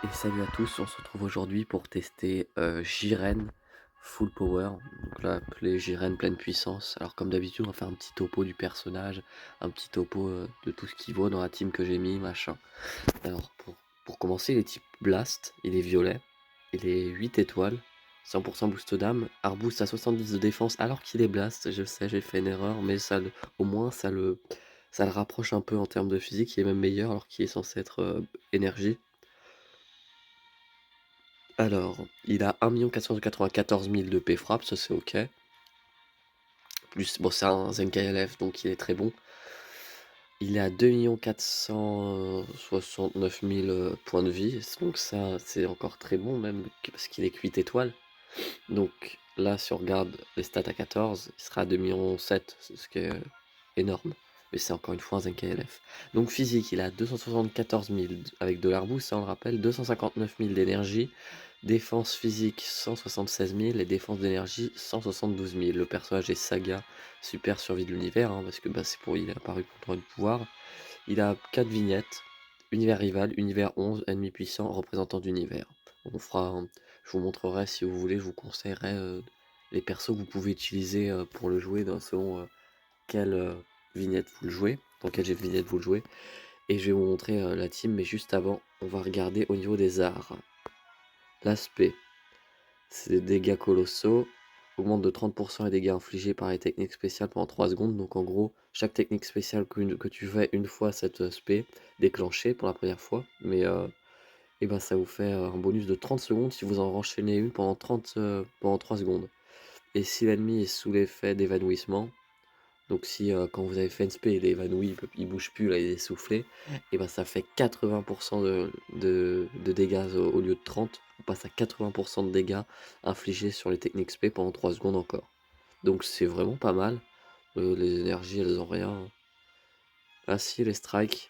Et salut à tous, on se retrouve aujourd'hui pour tester Jiren Full Power, donc là appelé Jiren pleine puissance. Alors comme d'habitude on va faire un petit topo du personnage, un petit topo de tout ce qui vaut dans la team que j'ai mis, machin. Alors pour commencer il est type Blast, il est violet, il est 8 étoiles, 100% boost d'âme, Arboost à 70 de défense alors qu'il est Blast, je sais j'ai fait une erreur mais au moins ça le rapproche un peu en termes de physique, il est même meilleur alors qu'il est censé être énergie. Alors, il a 1 494 000 de P frappe, ça c'est ok. Plus, bon, c'est un Zenkai LF, donc il est très bon. Il est à 2 469 000 points de vie, donc ça c'est encore très bon, même parce qu'il est 8 étoiles. Donc là, si on regarde les stats à 14, il sera à 2,7 millions, ce qui est énorme. Mais c'est encore une fois un Zenkai LF. Donc physique, il a 274 000 avec de l'arbouste, ça on le rappelle, 259 000 d'énergie, défense physique 176 000 et défense d'énergie 172 000. Le personnage est Saga, super survie de l'univers, hein, parce que bah, c'est pour il est apparu pour droit du pouvoir. Il a 4 vignettes, univers rival, univers 11, ennemi puissant, représentant d'univers. On fera, je vous montrerai si vous voulez, je vous conseillerai les persos que vous pouvez utiliser pour le jouer selon quelle vignette vous le jouez, dans quel jet de vignette vous le jouez. Et je vais vous montrer la team, mais juste avant, on va regarder au niveau des arts. L'aspect, c'est des dégâts colossaux, augmente de 30% les dégâts infligés par les techniques spéciales pendant 3 secondes. Donc en gros, chaque technique spéciale que tu fais une fois cet aspect déclenché pour la première fois, mais et ben ça vous fait un bonus de 30 secondes si vous en enchaînez une pendant 3 secondes. Et si l'ennemi est sous l'effet d'évanouissement, donc si quand vous avez fait une spé, il est évanoui, il bouge plus, là il est essoufflé, et ben ça fait 80% de dégâts au lieu de 30. On passe à 80% de dégâts infligés sur les techniques spé pendant 3 secondes encore. Donc c'est vraiment pas mal. Les énergies elles ont rien. Ah si, les strikes.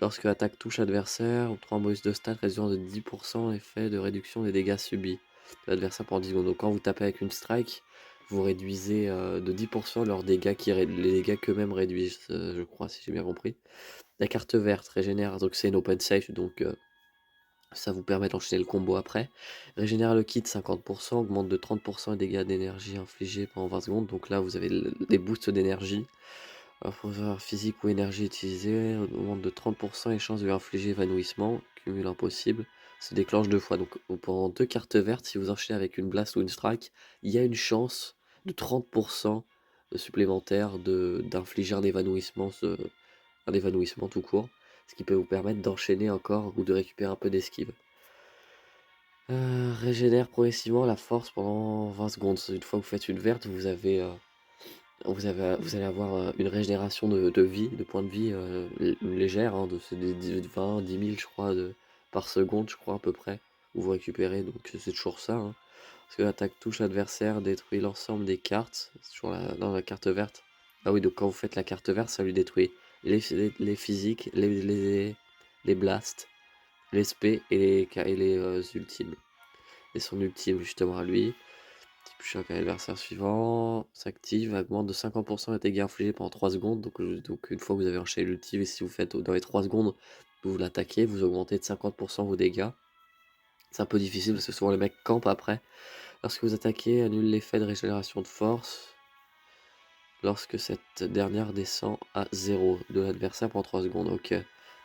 Lorsque l'attaque touche adversaire, on prend un bonus de stat réduisant de 10% l'effet de réduction des dégâts subis de l'adversaire pendant 10 secondes. Donc quand vous tapez avec une strike, vous réduisez de 10% leurs dégâts, les dégâts qu'eux-mêmes réduisent, je crois, si j'ai bien compris. La carte verte régénère, donc c'est une open safe, donc ça vous permet d'enchaîner le combo après. Régénère le kit 50%, augmente de 30% les dégâts d'énergie infligés pendant 20 secondes. Donc là, vous avez des boosts d'énergie. Pouvoir physique ou énergie utilisée augmente de 30% et chance de lui infliger évanouissement, cumul impossible, se déclenche 2 fois. Donc pendant 2 cartes vertes, si vous enchaînez avec une blast ou une strike, il y a une chance de 30% supplémentaire d'infliger un évanouissement tout court, ce qui peut vous permettre d'enchaîner encore ou de récupérer un peu d'esquive. Régénère progressivement la force pendant 20 secondes. Une fois que vous faites une verte, vous allez avoir une régénération de vie, de points de vie légère, hein, c'est des 20, 10 000 je crois par seconde, je crois à peu près, où vous récupérez, donc c'est toujours ça. Hein. Parce que l'attaque touche adversaire, détruit l'ensemble des cartes, c'est toujours dans la carte verte. Ah oui, donc quand vous faites la carte verte, ça lui détruit les physiques, les blasts, les spé et les ultimes. Et son ultime justement à lui. Type choc à l'adversaire suivant s'active, augmente de 50% les dégâts infligés pendant 3 secondes. Donc une fois que vous avez enchaîné l'ultime, et si vous faites dans les 3 secondes, vous l'attaquez, vous augmentez de 50% vos dégâts. C'est un peu difficile parce que souvent les mecs campent après. Lorsque vous attaquez, annule l'effet de régénération de force. Lorsque cette dernière descend à 0 de l'adversaire pendant 3 secondes. Ok.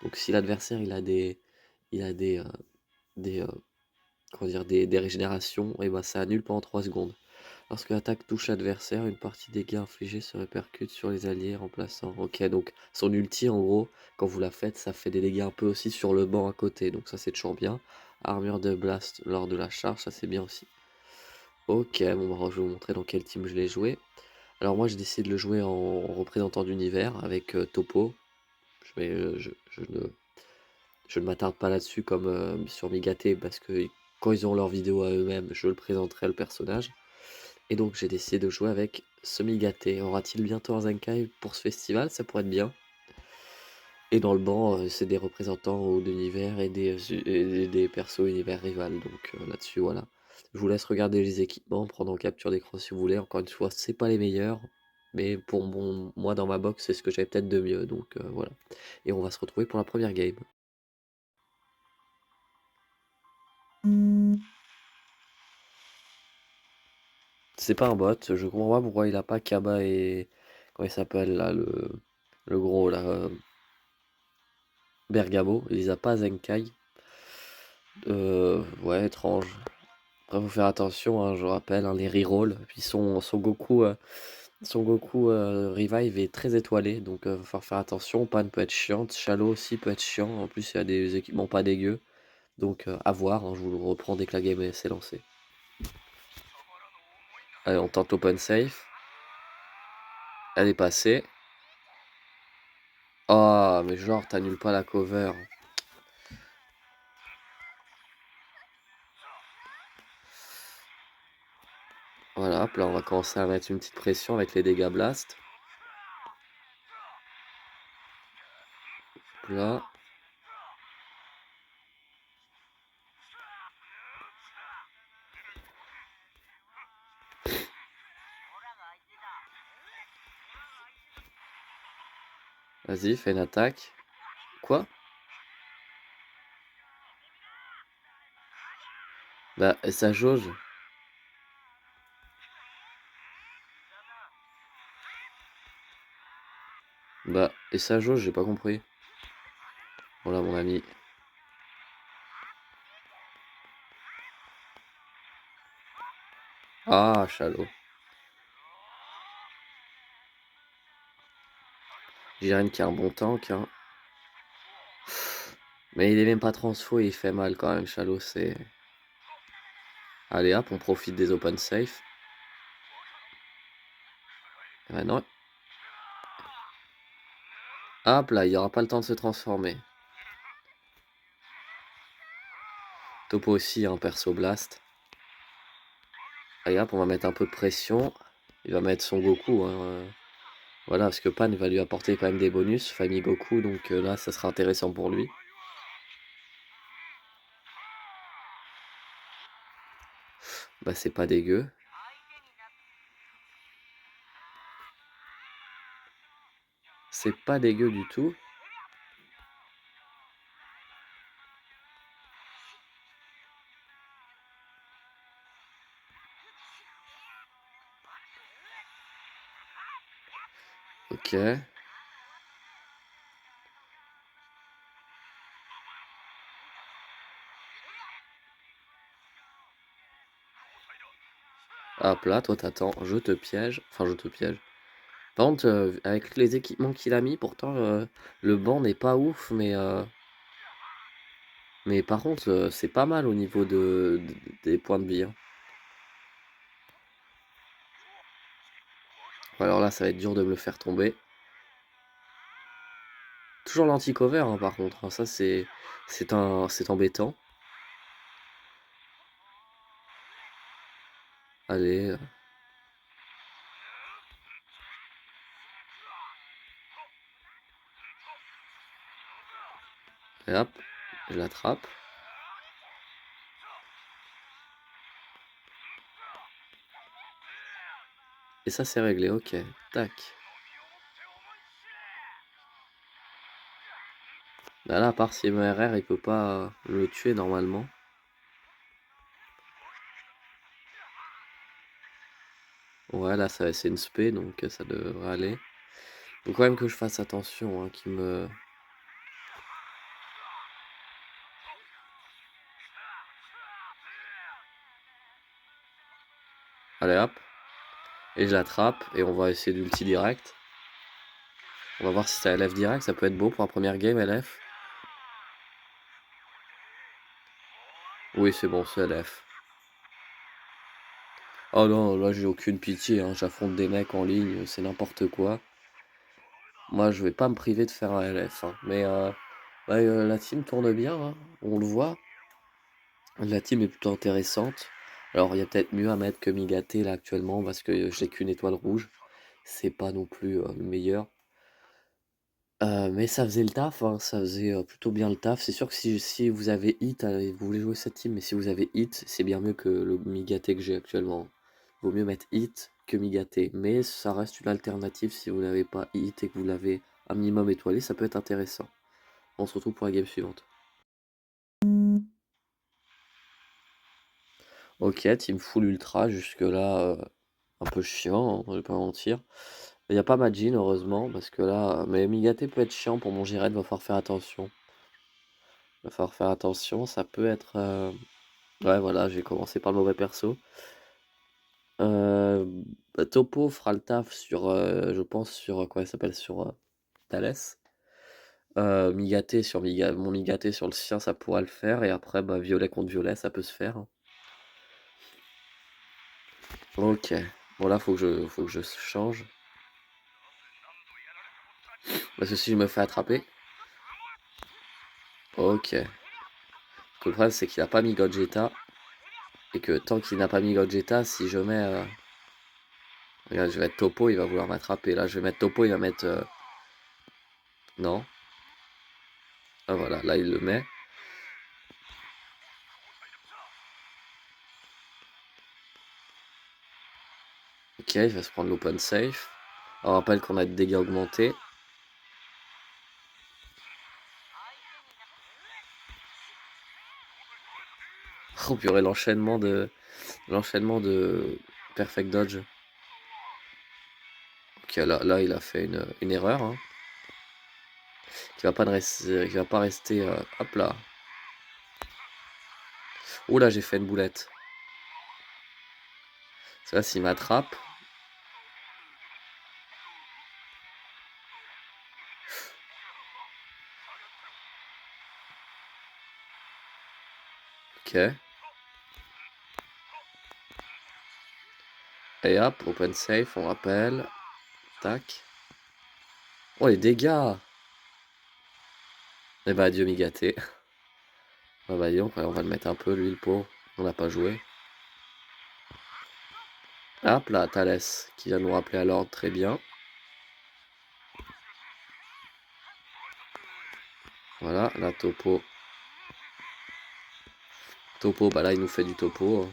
Donc si l'adversaire il a des, comment dire, des régénérations, et bah ça annule pendant 3 secondes. Lorsque l'attaque touche l'adversaire, une partie des dégâts infligés se répercute sur les alliés remplaçants. Ok, donc son ulti, en gros, quand vous la faites, ça fait des dégâts un peu aussi sur le banc à côté. Donc ça, c'est toujours bien. Armure de blast lors de la charge, ça c'est bien aussi. Ok, bon, bah, je vais vous montrer dans quel team je l'ai joué. Alors moi, j'ai décidé de le jouer en représentant d'univers avec Topo. Je ne m'attarde pas là-dessus comme sur Migaté parce que quand ils ont leur vidéo à eux-mêmes, je le présenterai le personnage. Et donc j'ai décidé de jouer avec Semi-Gâté. Aura-t-il bientôt un Zenkai pour ce festival? Ça pourrait être bien. Et dans le banc, c'est des représentants d'univers et des persos univers rival. Donc là-dessus, voilà. Je vous laisse regarder les équipements, prendre en capture d'écran si vous voulez. Encore une fois, c'est pas les meilleurs. Mais pour moi, dans ma box, c'est ce que j'avais peut-être de mieux. Donc voilà. Et on va se retrouver pour la première game. C'est pas un bot, je comprends pas pourquoi il a pas Kaba et... Comment il s'appelle là, le gros là, Bergamo, il les a pas Zenkai. Ouais, étrange. Après, faut faire attention, hein, je rappelle, hein, les rerolls. Puis son Goku Revive est très étoilé, donc va falloir faire attention. Pan peut être chiante, Shallow aussi peut être chiant. En plus, il y a des équipements pas dégueux. Donc à voir, hein, je vous le reprends dès que la game s'est lancée. Allez, on tente l'open safe. Elle est passée. Ah, mais genre, t'annules pas la cover. Voilà, hop, là, on va commencer à mettre une petite pression avec les dégâts blast. Hop là. Vas-y, fais une attaque. Quoi? Bah, et sa jauge. Bah, et sa jauge, j'ai pas compris. Voilà, mon ami. Ah, Shallow. Jiren qui a un bon tank, hein. Mais il est même pas transfo et il fait mal quand même, Shallow, c'est... Allez hop, on profite des open safe. Et maintenant... Hop là, il n'y aura pas le temps de se transformer. Topo aussi, hein, perso blast. Allez hop, on va mettre un peu de pression. Il va mettre son Goku, hein. Voilà, parce que Pan va lui apporter quand même des bonus, famille Goku, donc là, ça sera intéressant pour lui. Bah, c'est pas dégueu. C'est pas dégueu du tout. Ok. Hop là, toi t'attends, je te piège. Enfin, je te piège. Par contre, avec les équipements qu'il a mis, pourtant, le banc n'est pas ouf, mais par contre, c'est pas mal au niveau des points de vie, hein. Alors là, ça va être dur de me le faire tomber. Toujours l'anti-cover, hein, par contre, hein, ça c'est embêtant. Allez. Et hop, je l'attrape. Et ça c'est réglé, ok. Tac. Bah là, à part si MRR, il peut pas le tuer normalement. Ouais, là c'est une spé, donc ça devrait aller. Faut quand même que je fasse attention, hein, qu'il me... Allez hop. Et je l'attrape, et on va essayer d'ulti direct. On va voir si ça LF direct, ça peut être beau pour la première game LF. Oui, c'est bon, c'est LF. Oh non, là j'ai aucune pitié, hein. J'affronte des mecs en ligne, c'est n'importe quoi. Moi je vais pas me priver de faire un LF, hein. Mais bah, la team tourne bien, hein. On le voit. La team est plutôt intéressante. Alors il y a peut-être mieux à mettre que Migaté là actuellement parce que j'ai qu'une étoile rouge. C'est pas non plus le meilleur. Mais ça faisait le taf, hein, ça faisait plutôt bien le taf. C'est sûr que si vous avez hit, vous voulez jouer cette team, mais si vous avez hit, c'est bien mieux que le Migaté que j'ai actuellement. Vaut mieux mettre hit que Migaté. Mais ça reste une alternative si vous n'avez pas hit et que vous l'avez un minimum étoilé, ça peut être intéressant. On se retrouve pour la game suivante. Ok, team full ultra, jusque là, un peu chiant, hein, je vais pas mentir. Il y a pas Majin heureusement parce que là mais Migaté peut être chiant pour mon Jiren, va falloir faire attention. Va falloir faire attention, ça peut être, ouais voilà, j'ai commencé par le mauvais perso. Topo fera le taf sur, je pense sur, comment il s'appelle? Sur, Thalès. Migaté sur mon Migaté sur le sien, ça pourra le faire et après, bah, violet contre violet, ça peut se faire, hein. OK. Bon là, faut que je change. Parce que si je me fais attraper OK. Que le problème, c'est qu'il a pas mis Gogeta et que tant qu'il n'a pas mis Gogeta, si je mets, regarde, je vais mettre Topo, il va vouloir m'attraper. Là, je vais mettre Topo, il va mettre, non. Ah voilà, là, il le met. OK, il va se prendre l'open safe. On rappelle qu'on a des dégâts augmentés. Oh purée, l'enchaînement de perfect dodge. OK, là il a fait une erreur, hein, qui va pas rester, hop là. Oh là, j'ai fait une boulette. Ça, s'il m'attrape. OK. Et hop, open safe, on rappelle. Tac. Oh les dégâts! Eh bah adieu Migaté. Ah bah dis donc, ouais, on va le mettre un peu lui le pauvre. On n'a pas joué. Hop là, Thalès qui vient nous rappeler à l'ordre, très bien. Voilà, la topo. Topo, bah là il nous fait du topo.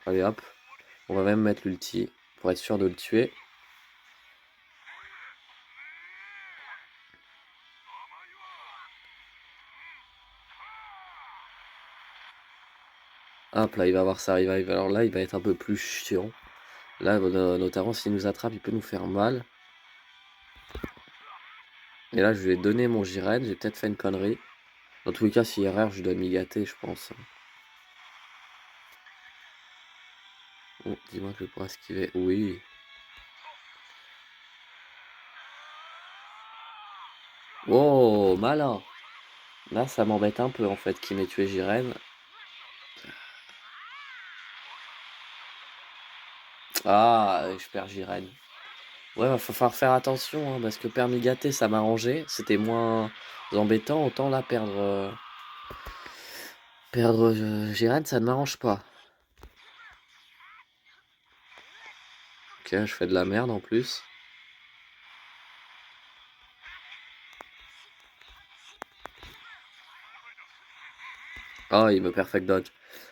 Allez hop. On va même mettre l'ulti pour être sûr de le tuer. Hop là, il va avoir sa revive. Alors là, il va être un peu plus chiant. Là, notamment, s'il nous attrape, il peut nous faire mal. Et là, je lui ai donné mon Jiren. J'ai peut-être fait une connerie. Dans tous les cas, si erreur, je dois Migaté, je pense. Oh, dis-moi que je pourrais esquiver. Oui. Oh, malin. Là, ça m'embête un peu, en fait, qu'il m'ait tué Jiren. Ah, je perds Jiren. Ouais, va falloir faire attention, hein, parce que perdre Migaté, ça m'arrangeait. C'était moins embêtant. Autant là, perdre Jiren, ça ne m'arrange pas. Ok, je fais de la merde en plus. Ah, il me perfect dodge.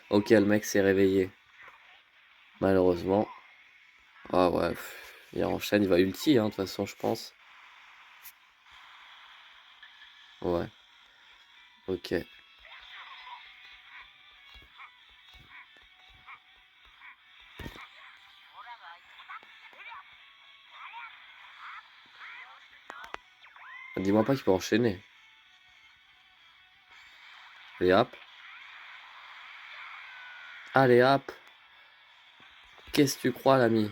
Ok, le mec s'est réveillé. Malheureusement. Ah ouais, il enchaîne, il va ulti, hein, de toute façon, je pense. Ouais, ok. Dis-moi pas qu'il peut enchaîner. Allez hop. Allez hop. Qu'est-ce que tu crois, l'ami?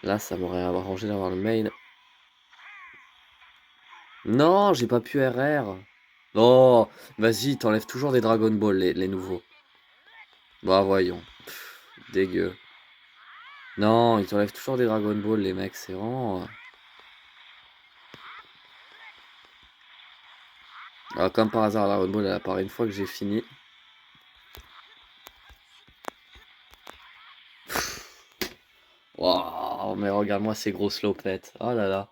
Là, ça m'aurait arrangé d'avoir le main. Non, j'ai pas pu RR. Oh, vas-y, t'enlèves toujours des Dragon Ball, les nouveaux. Bah voyons. Dégueu. Non, ils t'enlèvent toujours des Dragon Ball, les mecs, c'est vraiment... Alors, comme par hasard, Dragon Ball, elle apparaît une fois que j'ai fini. Waouh, mais regarde-moi ces grosses lopettes. Oh là là.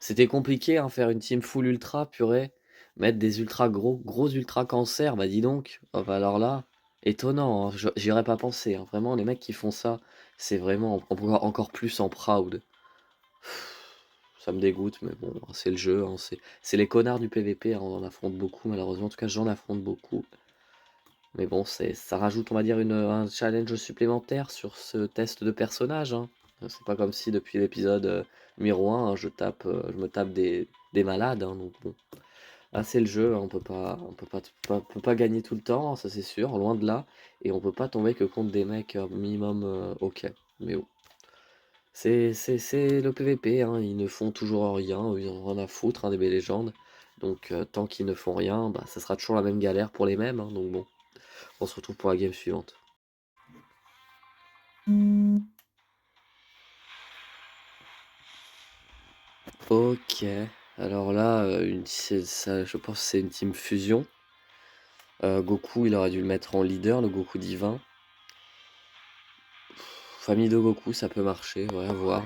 C'était compliqué, hein, faire une team full ultra, purée. Mettre des ultra gros ultra cancer, bah dis donc. Oh, bah alors là, étonnant, hein, j'y aurais pas pensé, hein. Vraiment, les mecs qui font ça, c'est vraiment encore plus en proud. Ça me dégoûte, mais bon, c'est le jeu, hein, c'est les connards du PVP, hein, on en affronte beaucoup, malheureusement. En tout cas, j'en affronte beaucoup. Mais bon, ça rajoute, on va dire, un challenge supplémentaire sur ce test de personnage, hein. C'est pas comme si depuis l'épisode numéro 1, hein, je me tape des malades, hein, donc bon. Là, c'est le jeu, hein, on peut pas gagner tout le temps, hein, ça c'est sûr, loin de là. Et on peut pas tomber que contre des mecs minimum ok. Mais bon. C'est le PVP, hein, ils ne font toujours rien, ils en ont rien à foutre, hein, des belles légendes. Donc tant qu'ils ne font rien, bah, ça sera toujours la même galère pour les mêmes, hein, donc bon. On se retrouve pour la game suivante. Ok, alors là, je pense que c'est une team fusion. Goku, il aurait dû le mettre en leader, le Goku divin. Famille de Goku, ça peut marcher, ouais, à voir.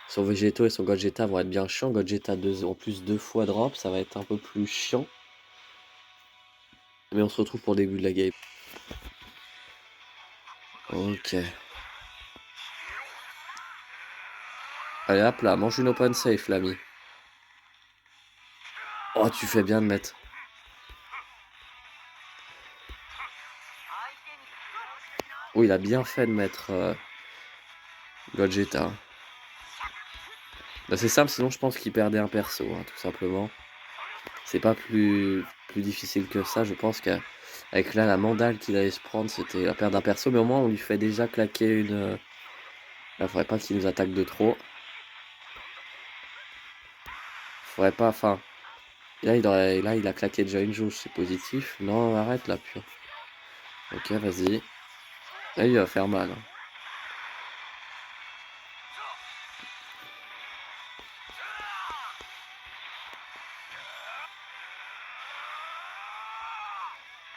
Son Végéto et son Gogeta vont être bien chiants. Gogeta en plus 2 fois drop, ça va être un peu plus chiant. Mais on se retrouve pour le début de la game. Ok. Allez hop là, mange une open safe l'ami. Oh, tu fais bien de mettre. Oh, il a bien fait de mettre Gogeta. Bah, c'est simple, sinon je pense qu'il perdait un perso, hein, tout simplement. C'est pas plus difficile que ça. Je pense qu'avec là la mandale qu'il allait se prendre, c'était la perte d'un perso. Mais au moins, on lui fait déjà claquer une. Là, faudrait pas qu'il nous attaque de trop. Faudrait pas. Enfin. Là, il a claqué déjà une jauge, c'est positif. Non, arrête là, pur. Ok, vas-y. Là, il va faire mal, hein.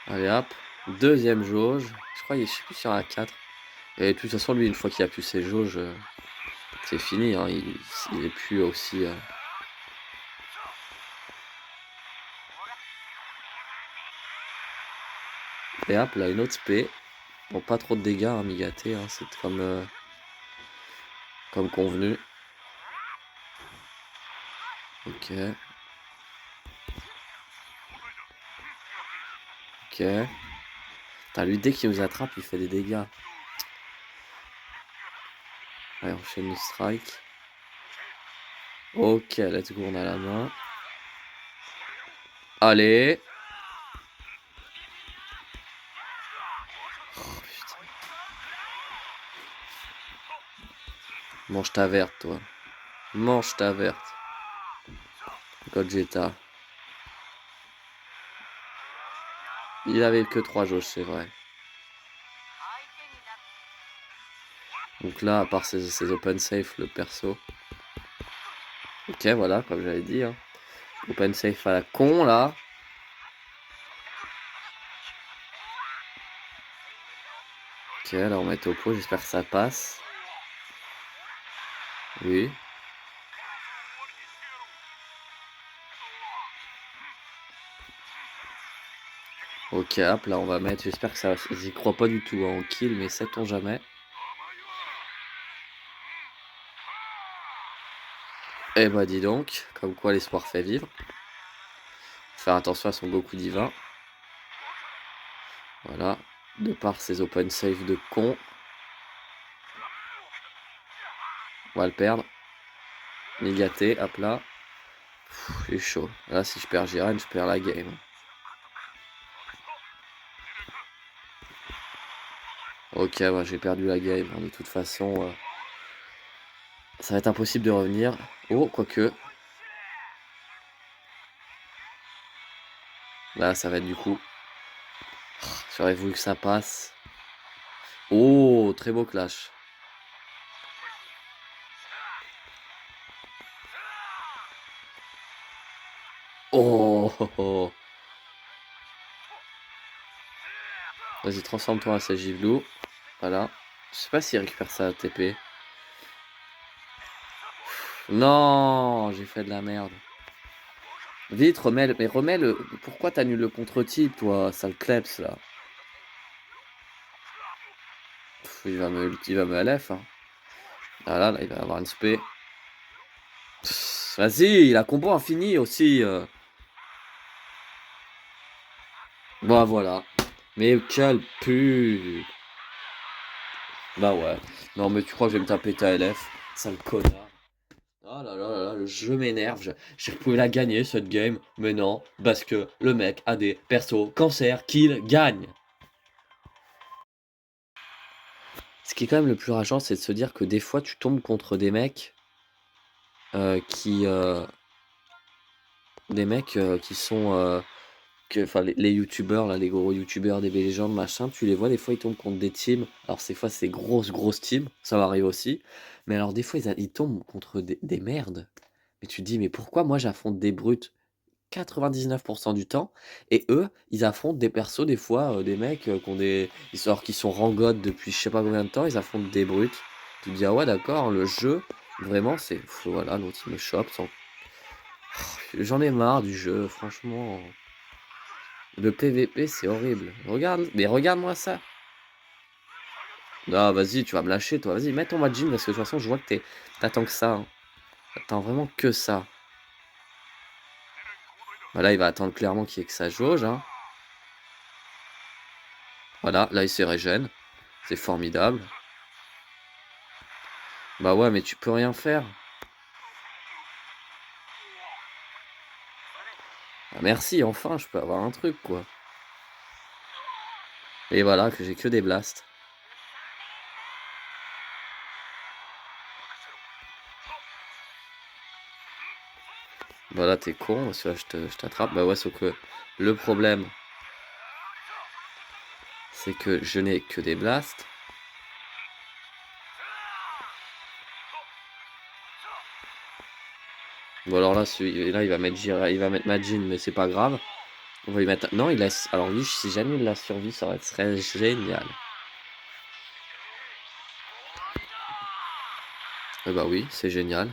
Allez hop. Deuxième jauge. Je crois, je sais plus s'il y en a 4. Et de toute façon, lui, une fois qu'il a pu ses jauges, c'est fini, hein. Il est plus aussi. Et hop, là, une autre spé. Bon, pas trop de dégâts, hein, Migaté, hein, c'est comme convenu. Ok. Ok. Putain, lui, dès qu'il nous attrape, il fait des dégâts. Allez, on enchaîne le strike. Ok, let's go, on a la main. Allez. Oh, putain. Mange ta verte, toi. Mange ta verte. Gogeta. Il avait que 3 jauges, c'est vrai. Donc là, à part ces open safe, le perso. Ok, voilà, comme j'avais dit, hein. Open safe à la con, là. Ok, là, on met topo, j'espère que ça passe. Oui. Ok, hop, là, on va mettre... J'espère que ça... J'y crois pas du tout, hein, en kill, mais sait-on jamais. Eh bah, dis donc, comme quoi l'espoir fait vivre. Faire attention à son Goku divin. Voilà, de par ses open save de con. On va le perdre. Négaté, hop là. C'est chaud. Là, si je perds Jiren, je perds la game. Ok, ouais, j'ai perdu la game. De toute façon, ça va être impossible de revenir. Oh, quoique. Là, ça va être du coup. J'aurais voulu que ça passe. Oh, très beau clash. Oh, oh, oh. Vas-y, transforme-toi en Sagiblou. Voilà. Je sais pas s'il récupère sa TP. Non, j'ai fait de la merde. Vite, mais remets le. Pourquoi t'annules le contre-type, toi, sale kleps, là? Il va me LF, hein. Voilà, là, il va avoir une spé. Vas-y, il a combo infini aussi. Bon, Bah voilà. Mais quel pub. Bah ouais. Non mais tu crois que je vais me taper ta LF? Sale connard. Oh là là là là, le jeu m'énerve. Je pouvais la gagner cette game. Mais non. Parce que le mec a des persos cancer qu'il gagne. Ce qui est quand même le plus rageant, c'est de se dire que des fois tu tombes contre des mecs qui. Des mecs qui sont. Enfin, les youtubeurs, là, les gros youtubeurs, des légendes, machin, tu les vois, des fois ils tombent contre des teams. Alors, des fois, c'est grosses teams, ça m'arrive aussi. Mais alors, des fois, ils tombent contre des merdes. Mais tu te dis, mais pourquoi moi j'affronte des brutes 99% du temps et eux, ils affrontent des persos, des fois, des mecs qui ont des. Alors qui sont rangodes depuis je sais pas combien de temps, ils affrontent des brutes. Tu te dis, ah ouais, d'accord, le jeu, vraiment, c'est. Voilà, l'autre il me chope. J'en ai marre du jeu, franchement. Le PVP, c'est horrible. Regarde, mais regarde-moi ça. Non, vas-y, tu vas me lâcher, toi. Vas-y, mets ton Majin, parce que de toute façon, je vois que t'attends que ça. Hein. T'attends vraiment que ça. Bah là, il va attendre clairement qu'il y ait que sa jauge. Hein. Voilà, là, il se régène. C'est formidable. Bah ouais, mais tu peux rien faire. Ah, merci, enfin, je peux avoir un truc, quoi. Et voilà, que j'ai que des blasts. Voilà, t'es con, parce que là, je t'attrape. Bah ouais, sauf que le problème, c'est que je n'ai que des blasts. Bon alors là, là il va mettre Majin, mais c'est pas grave. On va lui mettre. Non, il laisse. Alors lui, si jamais il la survie, ça serait génial. Eh bah oui, c'est génial.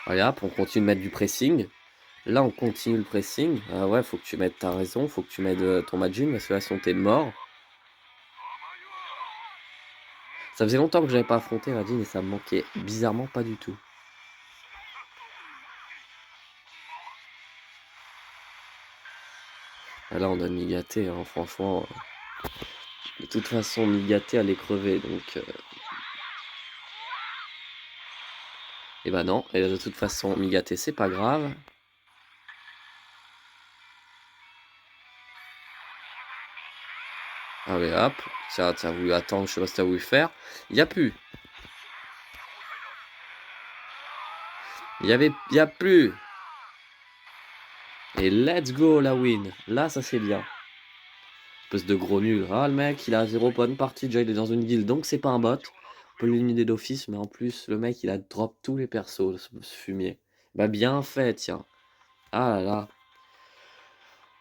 Allez hop, on continue de mettre du pressing. Là, on continue le pressing. Ah ouais, faut que tu mettes. T'as raison, faut que tu mettes ton Majin parce que là, sinon t'es mort. Ça faisait longtemps que j'avais pas affronté Majin et ça me manquait bizarrement pas du tout. Ah, là, on donne Migaté, hein, franchement. De toute façon, Migaté allait crever donc. Et bah non, et de toute façon, Migaté, c'est pas grave. Allez hop, t'as voulu attendre, je sais pas ce que t'as voulu faire. Y a plus. Y a plus. Et let's go la win. Là, ça c'est bien. Espèce de gros nul. Ah, le mec, il a 0 bonne partie. Déjà, il est dans une guilde, donc c'est pas un bot. On peut l'éliminer d'office, mais en plus, le mec, il a drop tous les persos, ce fumier. Bah, bien fait, tiens. Ah là là.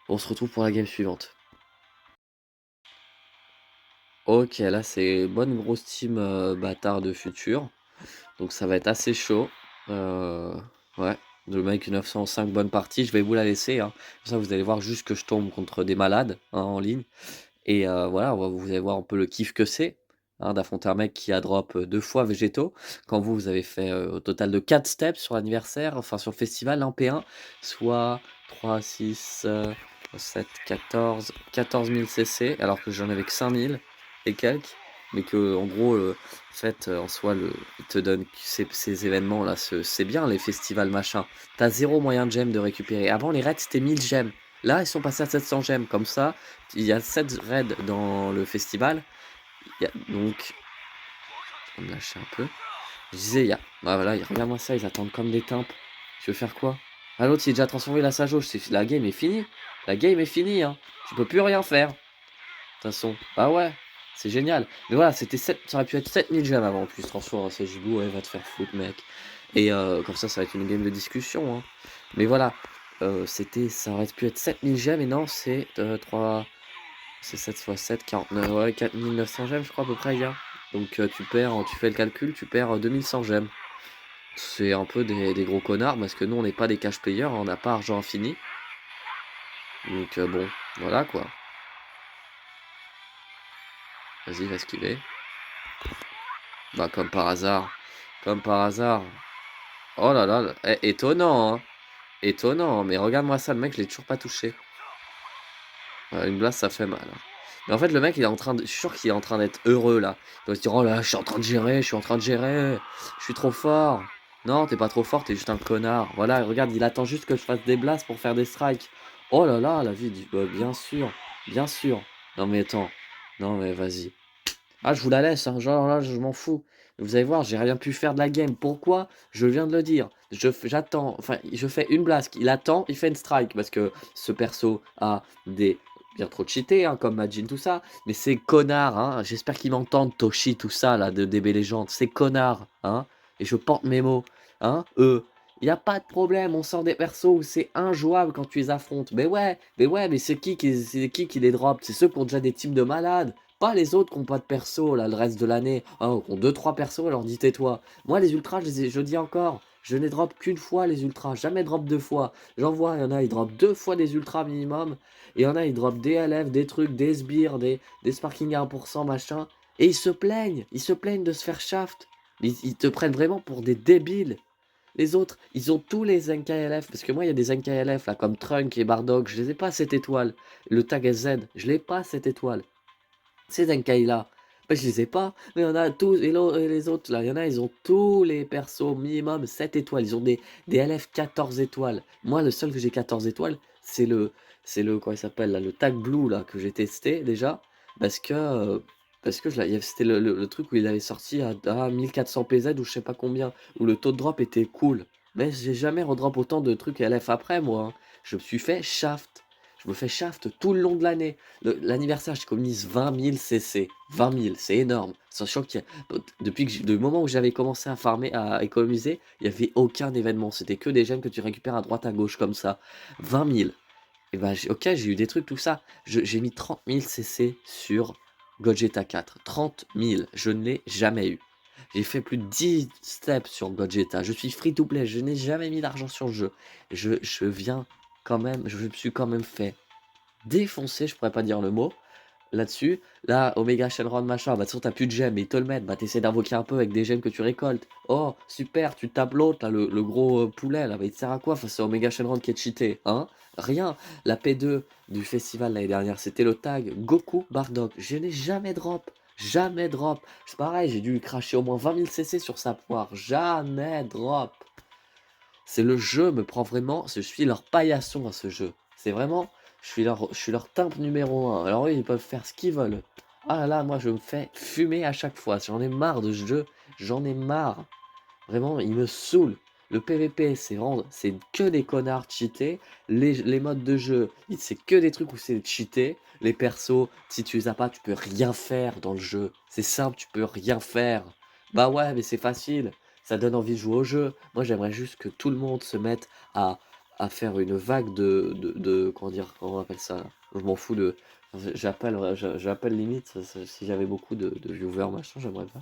On se retrouve pour la game suivante. Ok, là, c'est bonne grosse team bâtard de futur. Donc, ça va être assez chaud. Ouais. Le mec 905 bonne partie, je vais vous la laisser. Hein. Comme ça, vous allez voir juste que je tombe contre des malades hein, en ligne. Et voilà, vous allez voir un peu le kiff que c'est hein, d'affronter un mec qui a drop 2 fois végétaux. Quand vous avez fait au total de 4 steps sur l'anniversaire, enfin sur le festival en P1, soit 3, 6, 7, 14 000 CC, alors que j'en avais que 5000 et quelques. Mais que en gros, en fait, en soi, il te donne ces événements-là, c'est bien les festivals machin. T'as zéro moyen de gemme de récupérer. Avant, les raids, c'était 1000 gemmes. Là, ils sont passés à 700 gemmes. Comme ça, il y a 7 raids dans le festival. Donc, on va me lâcher un peu. Je disais, il y a. Ah voilà, regarde-moi ça, ils attendent comme des timpes. Tu veux faire quoi? Ah, l'autre, il est déjà transformé la sa jauge. La game est finie. La game est finie, hein. Tu peux plus rien faire. De toute façon. Ah ouais, c'est génial. Mais voilà, ça aurait pu être 7000 gemmes avant en plus. Transforme c'est Gigou, ouais, va te faire foutre, mec. Et comme ça va être une game de discussion. Hein. Mais voilà, ça aurait pu être 7000 gemmes et non, c'est 3. C'est 7 x 7, 49, ouais, 4900 gemmes, je crois, à peu près, gars. Donc, tu fais le calcul, tu perds 2100 gemmes. C'est un peu des gros connards parce que nous, on n'est pas des cash players, on n'a pas argent infini. Donc, bon, voilà quoi. Vas-y, va esquiver. Bah, comme par hasard. Comme par hasard. Oh là là, étonnant, hein. Étonnant, mais regarde-moi ça, le mec, je l'ai toujours pas touché. Une blast, ça fait mal, hein. Mais en fait, le mec, il est en train de je suis sûr qu'il est en train d'être heureux, là. Il doit se dire: «Oh là, je suis en train de gérer, je suis en train de gérer, je suis trop fort». Non, tu pas trop fort, tu juste un connard. Voilà, regarde, il attend juste que je fasse des blasts pour faire des strikes. Oh là là, la vie du bah, bien sûr, bien sûr. Non mais attends, non mais vas-y. Ah, je vous la laisse, hein, genre là, je m'en fous. Vous allez voir, j'ai rien pu faire de la game. Pourquoi? Je viens de le dire. J'attends, enfin, je fais une blast. Il attend, il fait une strike parce que ce perso a des bien trop cheaté, hein, comme Majin, tout ça. Mais ces connards, hein, j'espère qu'ils m'entendent, Toshi, tout ça, là, de DB Legend. Ces connards, hein, et je porte mes mots, hein, eux. Il n'y a pas de problème, on sort des persos où c'est injouable quand tu les affrontes. Mais c'est qui les drop? C'est ceux qui ont déjà des teams de malades. Pas les autres qui ont pas de perso, là, le reste de l'année. Hein, qui ont 2-3 persos, alors dis tais-toi. Moi, les ultras, je dis encore, je n'ai drop qu'une fois les ultras, jamais drop deux fois. J'en vois, il y en a, ils drop deux fois des ultras minimum. Et il y en a, ils drop des LF, des trucs, des sbires, des sparking à 1%, machin. Et ils se plaignent de se faire shaft. Ils te prennent vraiment pour des débiles. Les autres, ils ont tous les NKLF, parce que moi, il y a des NKLF, là, comme Trunk et Bardock, je les ai pas cette étoile. Le tag SZ, je l'ai pas cette étoile. Ces Zenkai-là, bah, je les ai pas, mais il y en a tous, et les autres, là, il y en a, ils ont tous les persos minimum 7 étoiles, ils ont des LF 14 étoiles. Moi, le seul que j'ai 14 étoiles, comment il s'appelle, là, le Tag Blue, là, que j'ai testé, déjà, parce que, c'était le truc où il avait sorti à 1400 PZ, ou je sais pas combien, où le taux de drop était cool. Mais j'ai jamais redrop autant de trucs LF après, moi, hein. Je me suis fait shaft. Je me fais shaft tout le long de l'année. L'anniversaire, j'économise 20 000 CC. 20 000, c'est énorme. Sachant que depuis le moment où j'avais commencé à farmer, à économiser, il n'y avait aucun événement. C'était que des gemmes que tu récupères à droite à gauche comme ça. 20 000. Et bah, ok, j'ai eu des trucs, tout ça. J'ai mis 30 000 CC sur Gogeta 4. 30 000, je ne l'ai jamais eu. J'ai fait plus de 10 steps sur Gogeta. Je suis free to play, je n'ai jamais mis d'argent sur le jeu. Je viens quand même, je me suis quand même fait défoncer, je pourrais pas dire le mot, là-dessus. Là, Omega Shenron, machin, bah de toute façon, t'as plus de gemmes, ils te le mettent, bah t'essaies d'invoquer un peu avec des gemmes que tu récoltes. Oh, super, tu tapes l'autre, là, le gros poulet, là, bah il te sert à quoi face à Omega Shenron qui est cheaté, hein? Rien. La P2 du festival l'année dernière, c'était le tag Goku Bardock. Je n'ai jamais drop. Jamais drop. C'est pareil, j'ai dû cracher au moins 20 000 CC sur sa poire. Jamais drop. C'est le jeu me prend vraiment, je suis leur paillasson à ce jeu. C'est vraiment, je suis leur timbre numéro un. Alors eux, ils peuvent faire ce qu'ils veulent. Ah là là, moi je me fais fumer à chaque fois. J'en ai marre de ce jeu. J'en ai marre. Vraiment, il me saoule. Le PVP, c'est que des connards cheatés. Les modes de jeu, c'est que des trucs où c'est cheaté. Les persos, si tu les as pas, tu peux rien faire dans le jeu. C'est simple, tu peux rien faire. Bah ouais, mais c'est facile. Ça donne envie de jouer au jeu. Moi, j'aimerais juste que tout le monde se mette à, à faire une vague comment dire, comment on appelle ça là. Je m'en fous de. J'appelle limite, si j'avais beaucoup de viewers, machin, j'aimerais pas.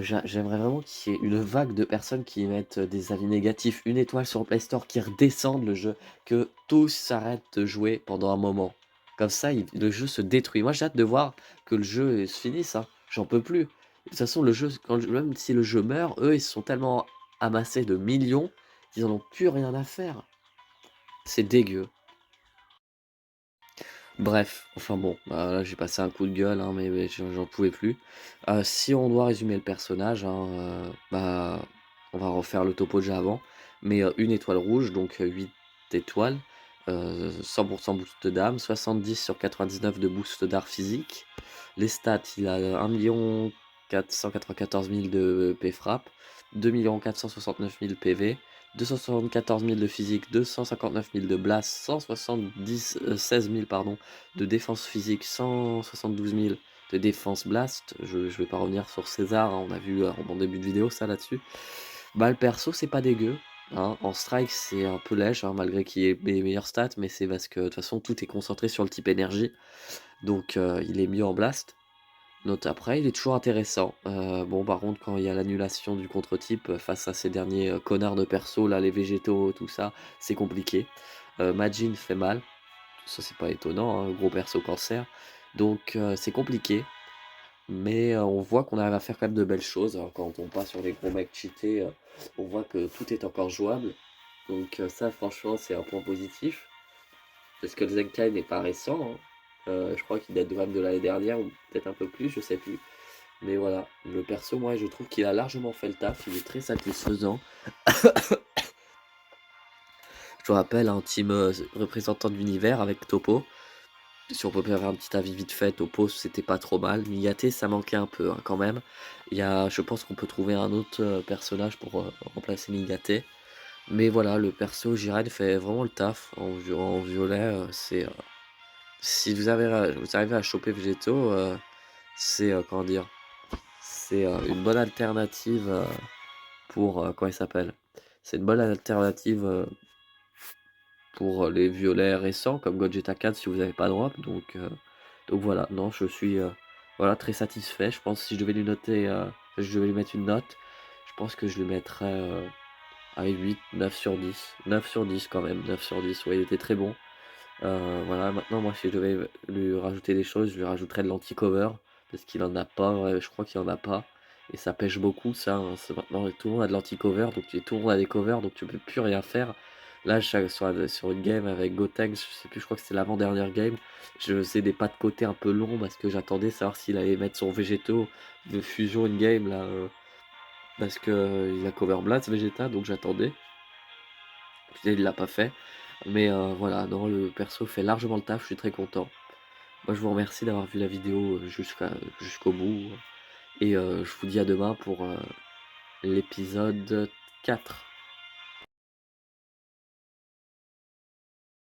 J'aimerais vraiment qu'il y ait une vague de personnes qui mettent des avis négatifs, une étoile sur le Play Store, qui redescendent le jeu, que tous s'arrêtent de jouer pendant un moment. Comme ça, le jeu se détruit. Moi, j'ai hâte de voir que le jeu se finisse, hein. J'en peux plus. De toute façon, le jeu, même si le jeu meurt, eux, ils se sont tellement amassés de millions qu'ils en ont plus rien à faire. C'est dégueu. Bref, enfin bon, bah, là j'ai passé un coup de gueule, hein, mais j'en pouvais plus. Si on doit résumer le personnage, hein, bah, on va refaire le topo déjà avant, mais une étoile rouge, donc 8 étoiles, 100% boost d'âme, 70 sur 99 de boost d'art physique. Les stats, il a 1 494 000 de P-frappe, 2 469 000 PV, 274 000 de physique, 259 000 de blast, 16 000 pardon, de défense physique, 172 000 de défense blast. Je vais pas revenir sur César, hein, on a vu en début de vidéo ça là-dessus. Bah le perso c'est pas dégueu, hein. En strike c'est un peu lèche, hein, malgré qu'il ait les meilleures stats, mais c'est parce que de toute façon tout est concentré sur le type énergie, donc il est mieux en blast. Note après, il est toujours intéressant. Bon, par contre, quand il y a l'annulation du contre-type face à ces derniers connards de perso, là, les végétaux, tout ça, c'est compliqué. Majin fait mal, ça c'est pas étonnant, hein, gros perso cancer. Donc c'est compliqué, mais on voit qu'on arrive à faire quand même de belles choses, hein. Quand on passe sur les gros mecs cheatés, on voit que tout est encore jouable. Donc ça franchement c'est un point positif, parce que le Zenkai n'est pas récent, hein. Je crois qu'il date même de l'année dernière ou peut-être un peu plus, je sais plus. Mais voilà, le perso, moi je trouve qu'il a largement fait le taf, il est très satisfaisant. Je vous rappelle, un team représentant de l'univers avec Topo. Si on peut faire un petit avis vite fait, Topo c'était pas trop mal. Miyaté ça manquait un peu hein, quand même. Je pense qu'on peut trouver un autre personnage pour remplacer Miyaté. Mais voilà, le perso Jiren fait vraiment le taf en violet. Si vous arrivez à choper Végéto, c'est comment dire, c'est une bonne alternative pour comment il s'appelle? C'est une bonne alternative pour les violets récents comme Gogeta 4 si vous n'avez pas de drop. Donc voilà, non, je suis voilà, très satisfait. Je pense que si je devais lui noter, je devais lui mettre une note, je pense que je lui mettrais à 8, 9 sur 10. 9 sur 10 quand même, 9 sur 10. Ouais, il était très bon. Voilà, maintenant, moi, si je devais lui rajouter des choses, je lui rajouterais de l'anti-cover, parce qu'il en a pas, ouais, je crois qu'il en a pas. Et ça pêche beaucoup, ça, hein. Maintenant, tout le monde a de l'anti-cover, donc tout le monde a des covers, donc tu peux plus rien faire. Là, sur une game avec Gotenks, je sais plus, je crois que c'était l'avant-dernière game, je faisais des pas de côté un peu longs parce que j'attendais savoir s'il allait mettre son végétaux de fusion une game là, parce que il a cover Blast Vegeta, donc j'attendais. Puis il l'a pas fait. Mais voilà, non, le perso fait largement le taf, je suis très content. Moi, je vous remercie d'avoir vu la vidéo jusqu'au bout. Et je vous dis à demain pour l'épisode 4.